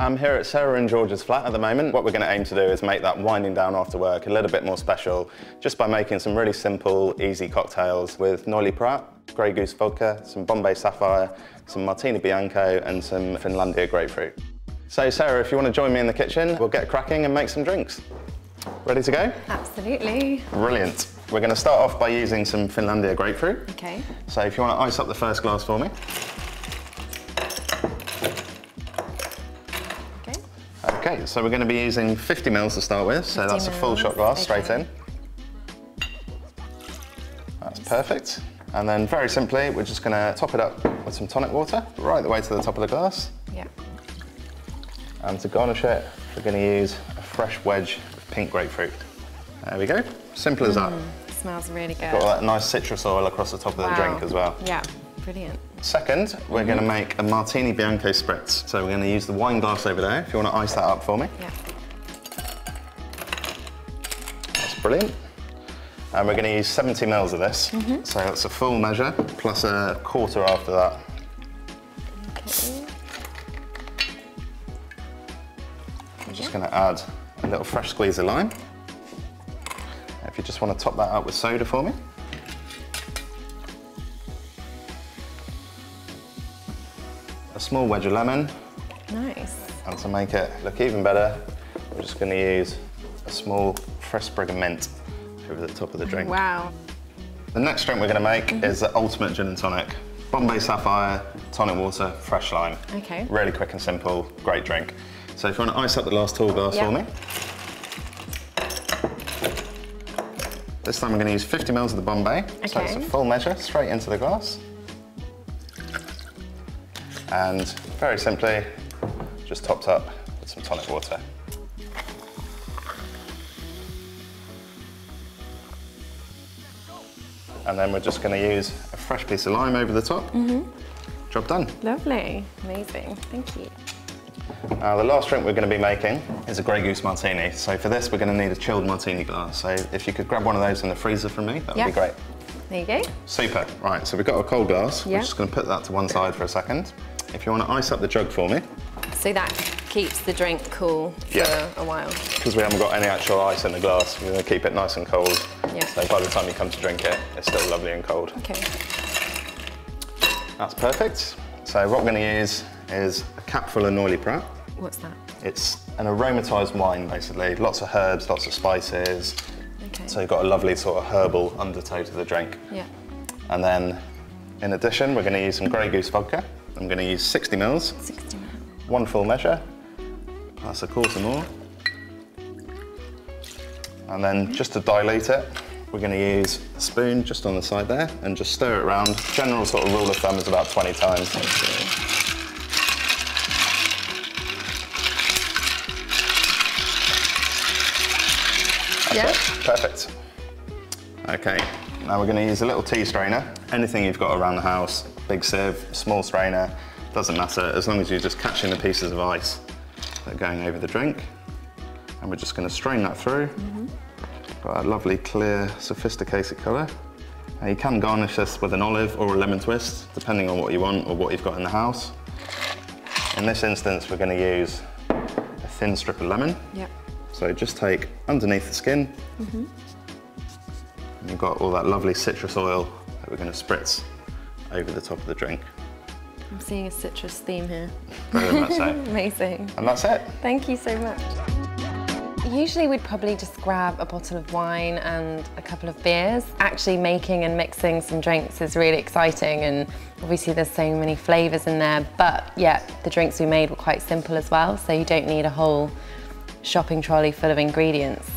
I'm here at Sarah and George's flat at the moment. What we're going to aim to do is make that winding down after work a little bit more special, just by making some really simple, easy cocktails with Noilly Prat, Grey Goose vodka, some Bombay Sapphire, some Martini Bianco and some Finlandia grapefruit. So Sarah, if you want to join me in the kitchen, we'll get cracking and make some drinks. Ready to go? Absolutely. Brilliant. We're going to start off by using some Finlandia grapefruit. Okay. So if you want to ice up the first glass for me. Okay, so we're going to be using 50 ml to start with, so that's a full shot glass straight in. That's perfect. And then very simply, we're just going to top it up with some tonic water, right the way to the top of the glass. Yeah. And to garnish it, we're going to use a fresh wedge of pink grapefruit. There we go, simple as that. Smells really good. Got all that nice citrus oil across the top of the drink as well. Yeah, brilliant. Second, we're going to make a Martini Bianco spritz. So we're going to use the wine glass over there, if you want to ice that up for me. Yeah. That's brilliant. And we're going to use 70 ml of this. So that's a full measure, plus a quarter after that. Okay. I'm just going to add a little fresh squeeze of lime. If you just want to top that up with soda for me. A small wedge of lemon. Nice. And to make it look even better, we're just going to use a small fresh sprig of mint over the top of the drink. Wow. The next drink we're going to make is the ultimate gin and tonic. Bombay Sapphire, tonic water, fresh lime. Okay. Really quick and simple, great drink. So if you want to ice up the last tall glass for me. This time I'm going to use 50 ml of the Bombay. So it's a full measure, straight into the glass. And very simply, just topped up with some tonic water. And then we're just going to use a fresh piece of lime over the top. Job done. Lovely, amazing, thank you. Now the last drink we're going to be making is a Grey Goose martini. So for this we're going to need a chilled martini glass. So if you could grab one of those in the freezer for me, that would be great. There you go. Super. Right, so we've got a cold glass. We're just going to put that to one side for a second. If you want to ice up the jug for me. So that keeps the drink cool for a while. Because we haven't got any actual ice in the glass, we're going to keep it nice and cold. So by the time you come to drink it, it's still lovely and cold. Okay. That's perfect. So what we're going to use is a capful of Noilly Prat. What's that? It's an aromatised wine, basically. Lots of herbs, lots of spices. Okay. So you've got a lovely sort of herbal undertow to the drink. Yeah. And then, in addition, we're going to use some Grey Goose vodka. I'm going to use 60 ml. 60 ml. One full measure, plus a quarter more. And then, just to dilute it, we're going to use a spoon just on the side there and just stir it around. General sort of rule of thumb is about 20 times. Perfect. Okay, now we're going to use a little tea strainer. Anything you've got around the house, big sieve, small strainer, doesn't matter, as long as you're just catching the pieces of ice that are going over the drink. And we're just going to strain that through. Got a lovely, clear, sophisticated colour. Now you can garnish this with an olive or a lemon twist, depending on what you want or what you've got in the house. In this instance, we're going to use a thin strip of lemon. So just take underneath the skin, and you've got all that lovely citrus oil that we're going to spritz over the top of the drink. I'm seeing a citrus theme here. Very much so. Amazing. And that's it. Thank you so much. Usually we'd probably just grab a bottle of wine and a couple of beers. Actually making and mixing some drinks is really exciting, and obviously there's so many flavours in there, but yeah, the drinks we made were quite simple as well, so you don't need a whole shopping trolley full of ingredients.